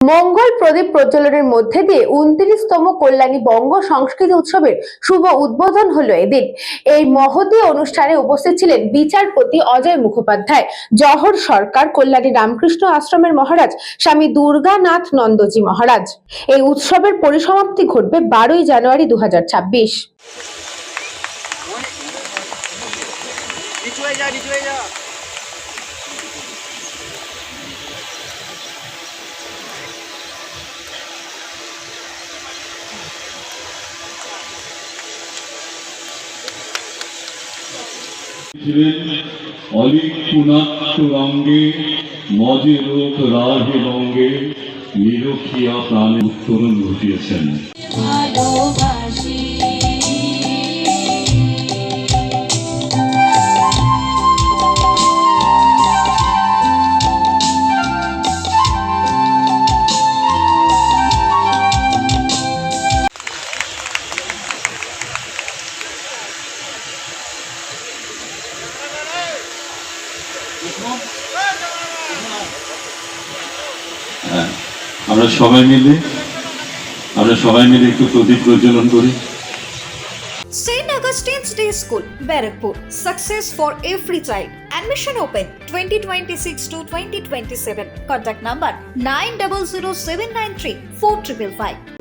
মঙ্গল প্রদীপ প্রজ্বলনের মধ্যে দিয়ে 29তম কল্যাণী বঙ্গ সংস্কৃতি উৎসবের শুভ উদ্বোধন হলো এদিন। এই মহতী অনুষ্ঠানে উপস্থিত ছিলেন বিচারপতি অজয় মুখোপাধ্যায়, জহর সরকার, কল্যাণী রামকৃষ্ণ আশ্রমের মহারাজ স্বামী দুর্গানাথ নন্দজি মহারাজ। এই উৎসবের পরিসমাপ্তি ঘটবে 12ই জানুয়ারি 2026। অলিক পুনাত্ম রঙ্গে মজে লোক রাহে রঙ্গে নিরখিয়া প্রাণে উত্তরণ ঘটিয়েছেন। আমরা সবাই মিলে একটু প্রদীপ প্রজ্বলন করি। St. Augustine's Day School, Barakpur. Success for every child. Admission open 2026 to 2027. Contact number 900793 4555.